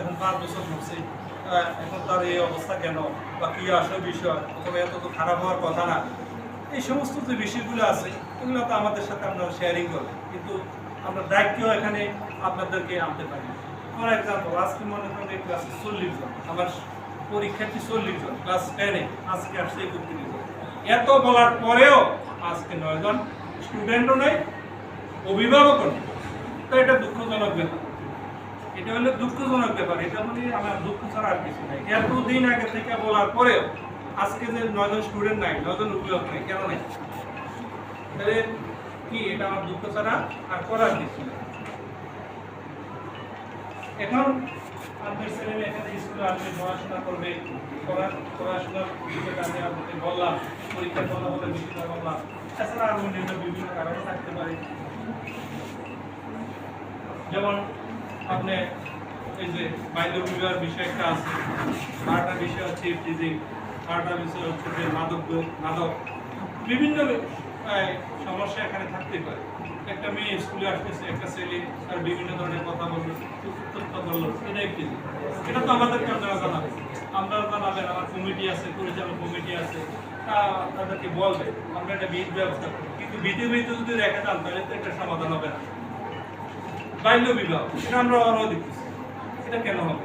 এখন 5 বছর ঘুরছে, এখন তার এই অবস্থা কেন, বা কী আসল বিষয়, অথবা এত তো খারাপ হওয়ার কথা না। এই সমস্ত যে বিষয়গুলো আছে এগুলো তো আমাদের সাথে আপনারা শেয়ারিং করবেন, কিন্তু আমরা দায়িত্ব এখানে আপনাদেরকে আনতে পারি। ফর এক্সাম্পল, আজকে মনে করেন এই ক্লাসে 40 জন, আমার পরীক্ষার্থী 40 জন, ক্লাস 10-এ আজকে আসছে 31 জন। এত বলার পরেও আজকে 9 জন স্টুডেন্টও নেই, অভিভাবকও নেই। তো এটা দুঃখজনক ব্যাপার, এটা হলো দুঃখজনক ব্যাপার। এটা মানে আমার দুঃখ ছাড়া আর কিছু নাই। এতদিন আগে থেকে বলার পরেও আজকে যে 9 জন স্টুডেন্ট নাই, 9 জন অভিভাবক নেই, কেন নেই? তাহলে কি এটা আমার দুঃখ ছাড়া আর করার কিছু নেই। এখন আপনার ছেলে মেয়ে এখানে স্কুলে আসবে, পড়াশোনা করবে, পড়াশোনার বিষয়টা আমি আপনাকে বললাম, পরীক্ষার ফলাফলের বিষয়টা বললাম, এছাড়া আরও অন্যান্য বিভিন্ন কারণও থাকতে পারে। যেমন আপনি এই যে বাল্য বিবাহের বিষয় একটা আছে, আরেকটা বিষয় হচ্ছে ইফটিজিং, আরেকটা বিষয় হচ্ছে যে মাদক, বিভিন্ন সমস্যা এখানে থাকতে পারে। একটা মেয়ে স্কুলে আসতেছে, একটা ছেলে তার বিভিন্ন ধরনের কথা বললো, তথ্য বললো, এটা ইফটিজিং। এটা তো আমাদেরকে আপনারা জানাবেন, আপনারা জানাবেন, আমার কমিটি আছে, পরিচালক কমিটি আছে, তাদেরকে বলবে আমরা একটা বিধ ব্যবস্থা করি। কিন্তু বিধি যদি রেখে যান তাহলে তো একটা সমাধান হবে না। বাল্য বিবাহ এটা আমরা আরও দেখতেছি, এটা কেন হবে?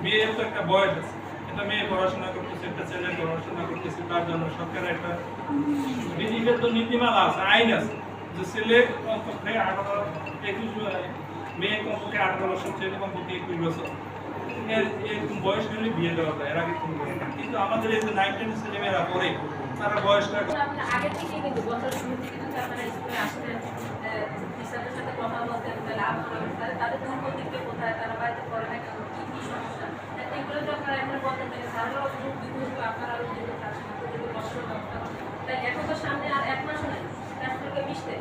মেয়ের তো একটা বয়স আছে, একটা মেয়ে পড়াশোনা করতেছে, একটা ছেলে পড়াশোনা করতেছে, তার জন্য সরকারের একটা বিধিগত নীতিমালা আছে, আইন আছে, যে ছেলে কমপক্ষে 18-21, মেয়ে কমপক্ষে 18 বছর, ছেলে কমপক্ষে 21 বছর, এরকম বয়স হলে বিয়ে দেওয়া যায়, এর আগে কোনো বয়স না। কিন্তু আমাদের এই যে 9-10 ছেলেমেয়েরা পড়ে, তারা বয়সটা আগে থেকে কিন্তু বছর শুরু থেকে যদি আপনারা স্কুলে আসতেন, টিচারদের সাথে কথা বলতেন, তাহলে আপনারা তাদের প্রতিক্রিয়া কোথায়, তারা বাড়িতে পড়ে না কেন, কী কী সমস্যা, এগুলো তো আপনারা এখন বলতেন, তাহলে স্যাররাও যোগ দিতে হতো, আপনারাও দিতে তার সাথে বছর দরকার। তাই এখন তো সামনে আর 1 মাসও নেই, ক্লাস থেকে মিশতে,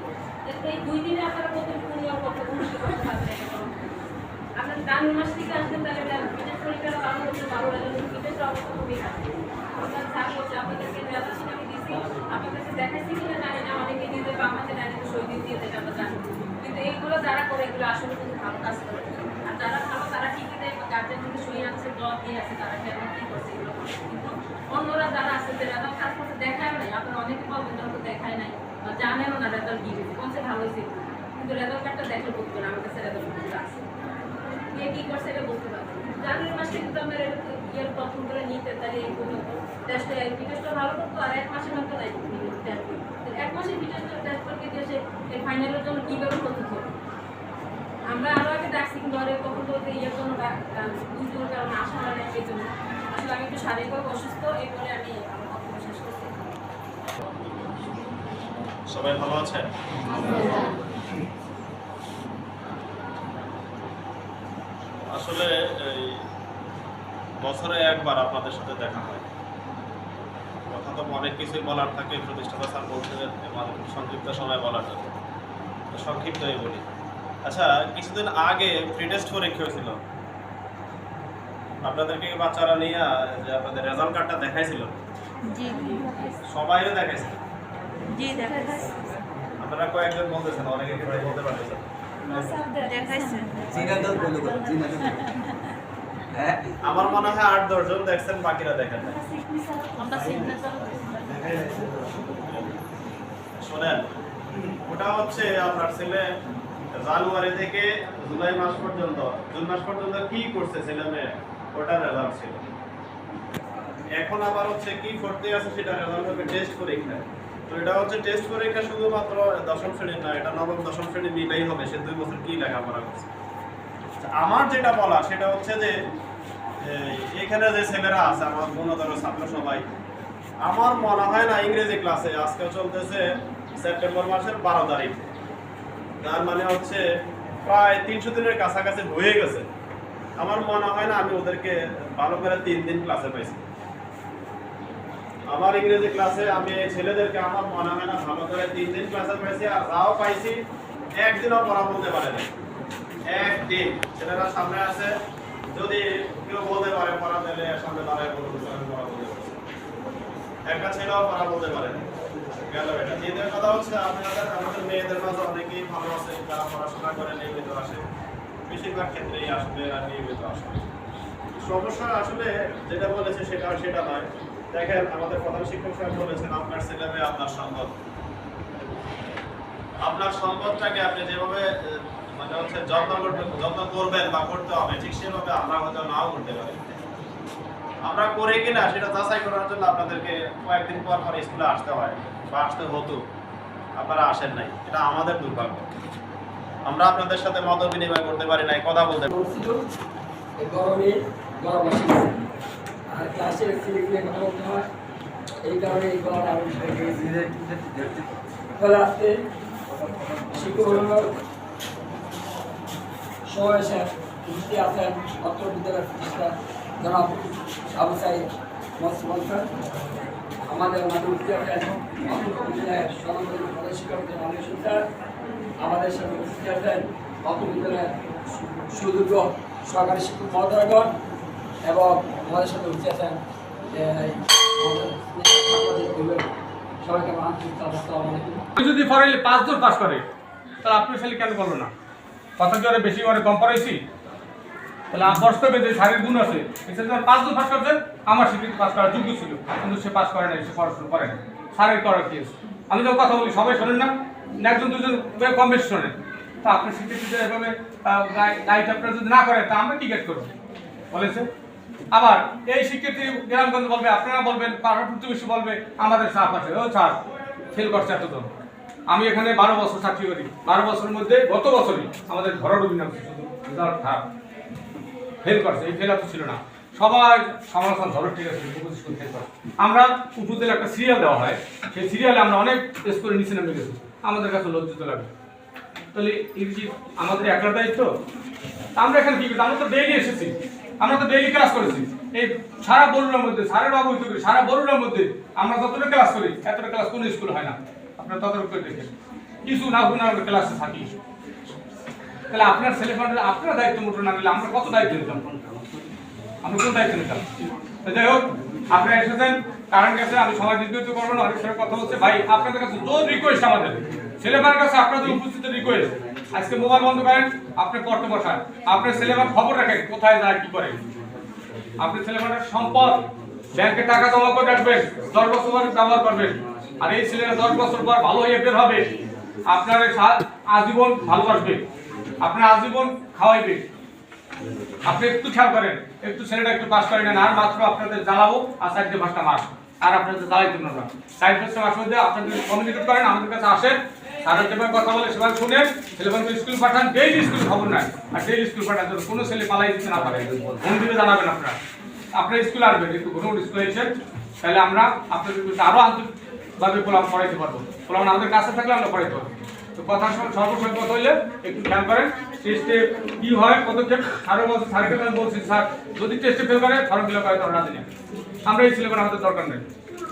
এই 2 দিনে আপনারা কতটুকু নিয়ম করতে অনুষ্ঠিত করতে পারবেন এটা। আপনার গান মাস থেকে আসবেন, তাহলে বিশেষ পরীক্ষাটা পালন করতে পারবো না, বিশেষ অবস্থা খুবই খারাপ। আপনার স্যার বলছে আপনাদেরকে রেজাল্ট আমি দিচ্ছি, আপনাদেরকে দেখাচ্ছি কিনা জানি না, অনেকে দিয়ে দেবে, আমাদের ডাইরেক্ট সই দিয়ে দেবে, আমরা জানি। কিন্তু এইগুলো যারা করে এগুলো আসলে কিন্তু ভালো কাজ করে, আর যারা ভালো তারা ঠিকই দেয়, গার্জেন কিন্তু সই আনছে, জব দিয়ে আছে, তারা কেন কী করছে এগুলো। কিন্তু অন্যরা যারা আছে যে রেজাল্ট কাজ করতে দেখায় নাই, আপনারা অনেকে বলবেন যখন দেখায় নাই বা জানেনও না রেজাল্ট কী হয়েছে, কোনছে ভালো হয়েছে, কিন্তু রেজাল্ট কার্ডটা দেখলে বুঝবেন আমার কাছে রেজাল্ট কার্ডটা আছে, কে কী করছে এটা বুঝতে পারবেন। জানুয়ারি মাসে কিন্তু আমরা ইয়ের প্রথম করে নিতে তাহলে এই পর্যন্ত টেস্টটা ভালো করতো, আর 1 মাসের মতো দেয় টেস্ট। 1 মাসের ভিতরে টেস্ট করতে দিয়ে সে এই ফাইনালের জন্য কীভাবে প্রস্তুত হবে। আমরা আরও আগে ডাকছি, কিন্তু আরে কখন তো ইয়ের জন্য দুজনের কারণে আসা হয় না, এই জন্য আসলে আমি একটু শারীরিকভাবে অসুস্থ, এই বলে আমি আমার বক্তব্য শেষ করছি। সবাই ভালো আছে? আসলে এই বছরে একবার আপনাদের সাথে দেখা হয়, কথা তো অনেক কিছুই বলার থাকে, প্রতিষ্ঠাতা স্যার বলছিলেন সংক্ষিপ্ত সময় বলার জন্য, সংক্ষিপ্তই বলি। আচ্ছা, কিছুদিন আগে প্রি টেস্ট পরীক্ষা হয়েছিল, আপনাদেরকে বাচ্চারা নিয়ে যে আপনাদের রেজাল্ট কার্ডটা দেখাইছিল? জি সবাইও দেখাইছিল? জি দেখাইছে। আপনারা কয়েকজন বলতেছেন, অনেকে বলতে পারতেছেন। আমার মনে হয় 8-10 জন দেখছেন, বাকিরা দেখেন না। শোনেন, ওটা হচ্ছে আপনার ছেলে জানুয়ারি থেকে জুলাই মাস পর্যন্ত, জুন মাস পর্যন্ত কি করছে ছেলে মেয়ে, ওটার রেজাল্ট ছিল। এখন আবার হচ্ছে কি করতে আছে সেটা রেজাল্ট হবে টেস্ট পরীক্ষা। তো এটা হচ্ছে টেস্ট পরীক্ষা শুধুমাত্র 10ম শ্রেণীর না, এটা 9ম 10ম শ্রেণী নিলেই হবে, সে 2 বছর কি লেখাপড়া করছে। আমার যেটা বলা সেটা হচ্ছে যে এখানে যে ছেলেরা আছে আমার গুণধর ছাত্র সবাই, আমার মনে হয় না ইংরেজি ক্লাসে আজকে চলতেছে সেপ্টেম্বর মাসের 12 তারিখ, তার মানে হচ্ছে প্রায় 300 দিনের কাছাকাছি হয়ে গেছে। আমার মনে হয় না আমি ওদেরকে ভালো করে 3 দিন ক্লাসে পাইছি। আমার ইংরেজি ক্লাসে আমি এই ছেলেদেরকে আমার মনে হয় না ভালো করে 3 দিন ক্লাসে পাইছি, আর যাও পাইছি একদিনও পড়া বলতে পারে না। একদিন ছেলেরা সামনে আছে, যদি কেউ বলতে পারে পড়া দিলে সামনে দাঁড়ায় বলতে আমি পড়া বলতে পারছি, একটা ছেলেও পড়া বলতে পারে না। গেল এটা। দ্বিতীয় কথা হচ্ছে আমাদের মেয়েদের মাঝে অনেকেই ভালো আছে, যারা পড়াশোনা করে নিয়মিত আসে, বেশিরভাগ ক্ষেত্রেই আসলে এরা নিয়মিত আসে। সমস্যা আসলে যেটা বলেছে সেটা নয়। দেখেন আমাদের প্রধান শিক্ষক সাহেব বলেছেন আপনার ছেলে মেয়ে আপনার সম্পদ। আপনার সম্পদটাকে আপনি যেভাবে মানে হচ্ছে যত্ন করবেন বা করতে হবে, ঠিক সেভাবে আমরা হয়তো নাও করতে পারি। আমরা করে কিনা সেটা যাচাই করার জন্য আপনাদেরকে কয়েকদিন পর পর স্কুলে আসতে হয় বা আসতে হতো, আপনারা আসেন নাই, এটা আমাদের দুর্ভাগ্য। আমরা আপনাদের সাথে মত বিনিময় করতে পারি নাই, কথা বলতে গরমে গরম আসে আর ক্লাসে সিলেক্টে কথা বলতে হয়, এই কারণে এই গরম আরো ফলে আসতে শিক্ষক সবাই এসে উপস্থিত আছেন অত্র বিদ্যালয়ের প্রতিষ্ঠা জনাব আবু সাইদ মোহাম্মদ স্যার, আমাদের মাঠে উপস্থিত আছেন অত্র বিদ্যালয়ের সমাজের প্রধান শিক্ষক মাননীয় স্যার, আমাদের সাথে উপস্থিত আছেন অত্র বিদ্যালয়ের সুযোগ্য সহকারী শিক্ষক মহোদয়গণ এবং আমাদের সাথে উপস্থিত আছেন সবাইকে আমার আন্তরিক আসসালামু আলাইকুম। যদি ফরাইলে 5 জন পাস করে তাহলে আপনার ছেলে কেন করলো না? কথা কি ওরা বেশি করে কম পড়াইছি? তাহলে বাস্তবে যে শারীরিক গুণ আছে, এছাড়া যখন 5 জন পাস করছেন আমার স্বীকৃতি পাস করার যোগ্য ছিল, কিন্তু সে পাস করে নাই, সে পড়াশোনা করে না। শারীরিক করার কি আছে? আমি যখন কথা বলি সবাই শোনেন না, একজন দুজন কম বেশি শোনেন। তা আপনার স্বীকৃতিতে এভাবে গাইড আপনারা যদি না করেন তা আমরা কি গেট করবো বলেছে? আবার এই স্বীকৃতি গ্রামগঞ্জ বলবে, আপনারা বলবেন, পাড়া প্রতিবেশী বলবে আমাদের চাপ আছে, ও ছাড় ফেল করছে এতজন। আমি এখানে 12 বছর চাকরি করি, 12 বছরের মধ্যে গত বছরই আমাদের ঘরের অভিনয় রেজাল্ট খারাপ, ফেল করছে। এই ফেল তো ছিল না, সবাই সমালোচনা ধরো, ঠিক আছে ফেল করে। আমরা উপজেলা একটা সিরিয়াল দেওয়া হয়, সেই সিরিয়ালে আমরা অনেক স্কুলের নিচে নেমে গেছি, আমাদের কাছে লজ্জিত লাগে। তাহলে এই কি আমাদের একটা দায়িত্ব? আমরা এখানে কি করছি? আমরা তো ডেইলি এসেছি, আমরা তো ডেইলি ক্লাস করেছি। এই সারা বরুণার মধ্যে, সারা ব্যবহৃত করি, সারা বরুণার মধ্যে আমরা যতটা ক্লাস করি এতটা ক্লাস কোনো স্কুল হয় না। আপনারা তদারক করে দেখেন, কিছু না কোনো আমরা ক্লাসে থাকি। তাহলে আপনার ছেলেমেয়েরা আপনারা দায়িত্ব মোটর না নিলে আমরা কত দায়িত্ব নিতাম? আমরা কোন দায়িত্ব নিতাম? যাই হোক, আপনারা এসেছেন, কারণ গেছে, আমি সময় দীর্ঘিত করবো না, অনেক সময় কথা বলছে। ভাই আপনাদের কাছে জোর রিকোয়েস্ট, আমাদের ছেলেমেয়ের কাছে আপনাদের উপস্থিত রিকোয়েস্ট, আজকে মোবাইল বন্ধ করেন, আপনি পড়তে বসান, আপনার ছেলেমেয়ের খবর রাখেন কোথায় যায় কি করে। আপনার ছেলেমেয়ের সম্পদ, ব্যাংকে টাকা জমা করে রাখবেন, 10 বছর পর ব্যবহার করবেন। আর এই ছেলেরা 10 বছর পর ভালো হয়ে বের হবে, আপনার আজীবন ভালোবাসবে, আপনার আজীবন খাওয়াইবে। আপনি একটু খেয়াল করেন, একটু ছেলেটা একটু পাস করে নেন, আর মাত্র আপনাদের জ্বালাবো আর 4-5টা মাস, আর আপনাদের জ্বালাইতে না। 4-5টা মাস মধ্যে আপনাদের কমিউনিকেট করেন, আমাদের কাছে আসেন, তাদের যেভাবে কথা বলে সেভাবে শুনেন, ছেলেমেয়েকে স্কুল পাঠান, ডেইলি স্কুল খবর নাই, আর ডেইলি স্কুল পাঠান যেন কোনো ছেলে পালাই দিতে না পারে। ফোন দিলে জানাবেন আপনারা স্কুলে আসবেন, একটু ঘন স্কুলে এসেছেন, তাহলে আমরা আপনাদের আরো আন্তরিকভাবে পোলাম পড়াইতে পারবো। পোলাম আমাদের কাছে থাকলে আমরা পড়াইতে পারবো। তো কথার সময় সর্বসময় কথা হইলে একটু খেয়াল করেন, টেস্টে কি হয় পদক্ষেপ। স্যারকে আমি বলছি, স্যার যদি টেস্টে ফেল করে ফর্ম ফিল আপ করে তোমরা রাজি না। আমরা এই ছেলেমেয়ের আমাদের দরকার নেই,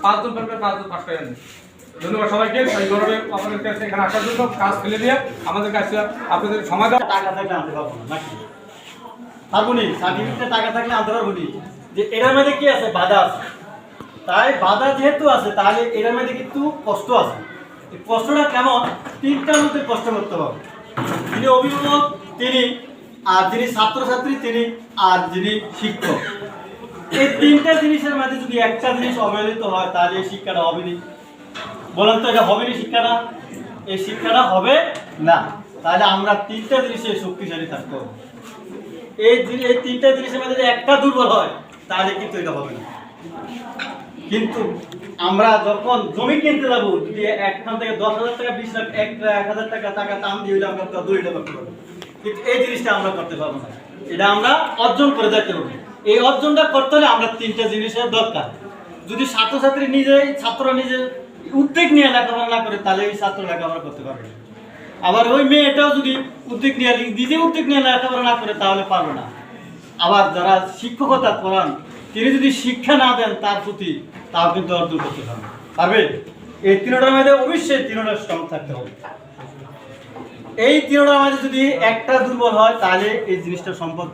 5 জন ফেল করে 5 জন পাস করে আনবে। ধন্যবাদ সবাইকে এই গৌরবে আপনাদের কাছে এখানে আসার জন্য, কাজ ফেলে দিয়ে আমাদের কাছে আপনাদের সময় দেওয়া। টাকা থাকলে আনতে পারবো না নাকি? পারবো নি, সার্টিফিকেটে টাকা থাকলে আনতে পারবো নি। যে এটার মধ্যে কি আছে? বাধা আছে। তাই বাধা যেহেতু আছে, তাহলে এটার মধ্যে কিন্তু কষ্ট আছে। এই কষ্টটা কেমন? 3টার মধ্যে কষ্ট করতে হবে। যিনি অভিভাবক তিনি, আর যিনি ছাত্রছাত্রী তিনি, আর যিনি শিক্ষক। এই 3টা জিনিসের মধ্যে যদি একটা জিনিস অবহেলিত হয় তাহলে এই শিক্ষাটা হবে না। বলেন তো, এটা হবে না শিক্ষাটা? এই শিক্ষাটা হবে না। তাহলে আমরা 3টা জিনিসে শক্তিশালী থাকতে হবে। এই 3টা জিনিসের মধ্যে যদি একটা দুর্বল হয় তাহলে কিন্তু এটা হবে না। কিন্তু আমরা যখন জমি কিনতে যাবো, যদি এখান থেকে 10,000 টাকা, 20 লাখ, 1,000 টাকা টান দিয়ে আমরা 2টা করতে পারবো, কিন্তু এই জিনিসটা আমরা করতে পারবো না। এটা আমরা অর্জন করে যেতে হবে। এই অর্জনটা করতে হলে আমরা 3টা জিনিসের দরকার। যদি ছাত্ররা নিজে উদ্যোগ নিয়ে লেখাপড়া না করে তাহলে এই ছাত্র লেখাপড়া করতে পারবে না। আবার ওই মেয়েটাও যদি নিজে উদ্যোগ নিয়ে লেখাপড়া না করে তাহলে পারবে না। আবার যারা শিক্ষকতা করান তিনি যদি শিক্ষা না দেন তার প্রতি, তাও কিন্তু অর্জন করতে পারবে। এই 3টার মধ্যে অবশ্যই 3টা স্ট্রং থাকতে হবে। এই 3টার মধ্যে যদি একটা দুর্বল হয় তাহলে এই জিনিসটা সম্পদ